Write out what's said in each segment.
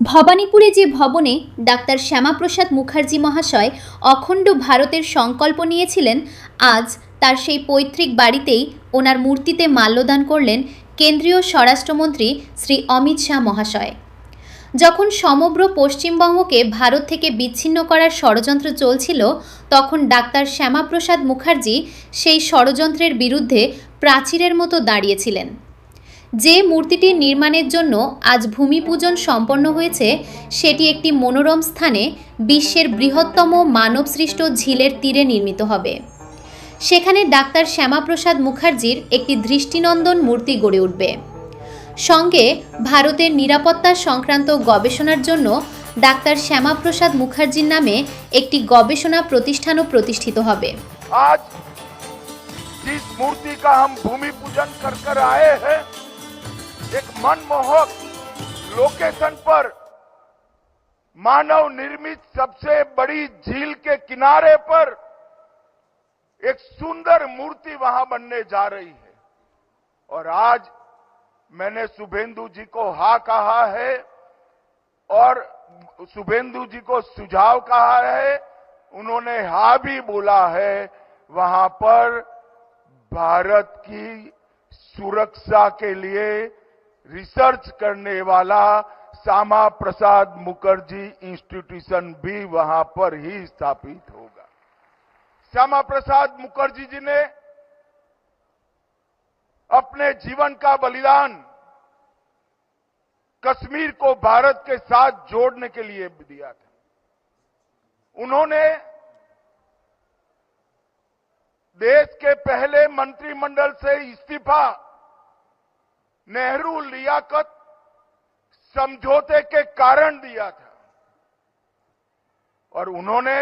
ভবানীপুরে যে ভবনে ডাক্তার শ্যামাপ্রসাদ মুখার্জি মহাশয় অখণ্ড ভারতের সংকল্প নিয়েছিলেন, আজ তার সেই পৈতৃক বাড়িতেই ওনার মূর্তিতে মাল্যদান করলেন কেন্দ্রীয় স্বরাষ্ট্রমন্ত্রী শ্রী অমিত শাহ মহাশয়। যখন সমগ্র পশ্চিমবঙ্গকে ভারত থেকে বিচ্ছিন্ন করার ষড়যন্ত্র চলছিল, তখন ডাক্তার শ্যামাপ্রসাদ মুখার্জি সেই ষড়যন্ত্রের বিরুদ্ধে প্রাচীরের মতো দাঁড়িয়েছিলেন। যে মূর্তিটির নির্মাণের জন্য আজ ভূমিপূজন সম্পন্ন হয়েছে, সেটি একটি মনোরম স্থানে বিশ্বের বৃহত্তম মানবসৃষ্ট ঝিলের তীরে নির্মিত হবে। সেখানে ডাক্তার শ্যামাপ্রসাদ মুখার্জির একটি দৃষ্টিনন্দন মূর্তি গড়ে উঠবে। সঙ্গে ভারতের নিরাপত্তা সংক্রান্ত গবেষণার জন্য ডাক্তার শ্যামাপ্রসাদ মুখার্জির নামে একটি গবেষণা প্রতিষ্ঠানও প্রতিষ্ঠিত হবে। आज जिस मूर्ति का हम भूमि पूजन कर आए हैं, एक मनमोहक लोकेशन पर मानव निर्मित सबसे बड़ी झील के किनारे पर एक सुंदर मूर्ति वहां बनने जा रही है। और आज मैंने शुभेंदु जी को हाँ कहा है और शुभेंदु जी को सुझाव कहा है, उन्होंने हाँ भी बोला है। वहां पर भारत की सुरक्षा के लिए रिसर्च करने वाला श्यामा प्रसाद मुखर्जी इंस्टीट्यूशन भी वहां पर ही स्थापित होगा। श्यामा प्रसाद मुखर्जी जी ने अपने जीवन का बलिदान कश्मीर को भारत के साथ जोड़ने के लिए दिया था। उन्होंने देश के पहले मंत्रिमंडल से इस्तीफा नेहरू लियाकत समझौते के कारण दिया था और उन्होंने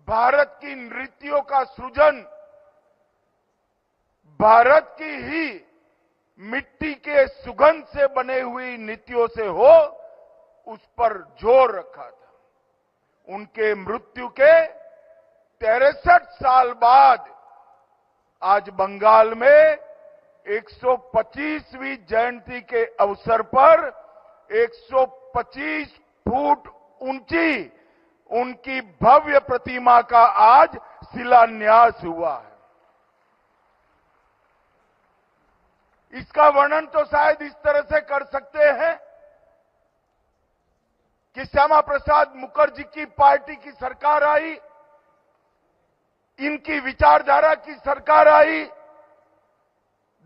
भारत की नीतियों का सृजन भारत की ही मिट्टी के सुगंध से बने हुई नीतियों से हो, उस पर जोर रखा था। उनके मृत्यु के 63 साल बाद आज बंगाल में 125वीं जयंती के अवसर पर 125 फुट ऊंची उनकी भव्य प्रतिमा का आज शिलान्यास हुआ है। इसका वर्णन तो शायद इस तरह से कर सकते हैं कि श्यामा प्रसाद मुखर्जी की पार्टी की सरकार आई, इनकी विचारधारा की सरकार आई,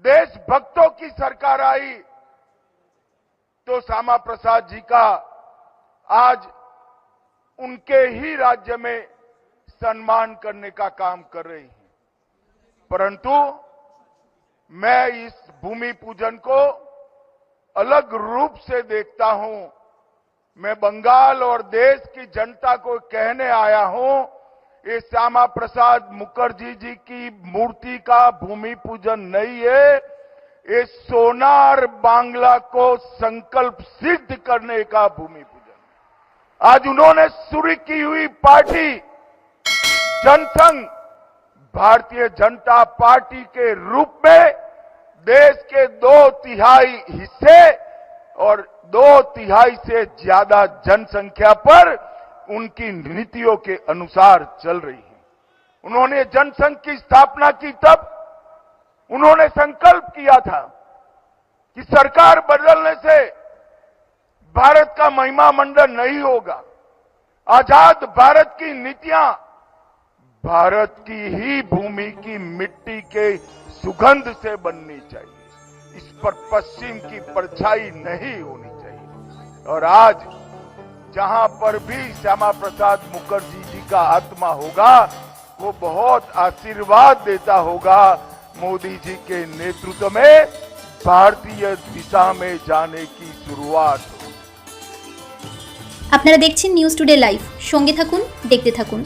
देशभक्तों की सरकार आई, तो श्यामा प्रसाद जी का आज उनके ही राज्य में सम्मान करने का काम कर रही है। परंतु मैं इस भूमि पूजन को अलग रूप से देखता हूं। मैं बंगाल और देश की जनता को कहने आया हूं, ये श्यामा प्रसाद मुखर्जी जी की मूर्ति का भूमि पूजन नहीं है, ये सोनार बांग्ला को संकल्प सिद्ध करने का भूमि पूजन। आज उन्होंने शुरू की हुई पार्टी जनसंघ भारतीय जनता पार्टी के रूप में देश के 2/3 हिस्से और 2/3 से ज्यादा जनसंख्या पर उनकी नीतियों के अनुसार चल रही है। उन्होंने जनसंघ की स्थापना की, तब उन्होंने संकल्प किया था कि सरकार बदलने से भारत का महिमा मंडन नहीं होगा। आजाद भारत की नीतियां भारत की ही भूमि की मिट्टी के सुगंध से बननी चाहिए, इस पर पश्चिम की परछाई नहीं होनी चाहिए। और आज जहां पर भी श्यामा प्रसाद मुखर्जी जी का आत्मा होगा, वो बहुत आशीर्वाद देता होगा। मोदी जी के नेतृत्व में भारतीय दिशा में जाने की शुरुआत होगी। আপনারা দেখছেন নিউজ টুডে লাইভ, সঙ্গে থাকুন, দেখতে থাকুন।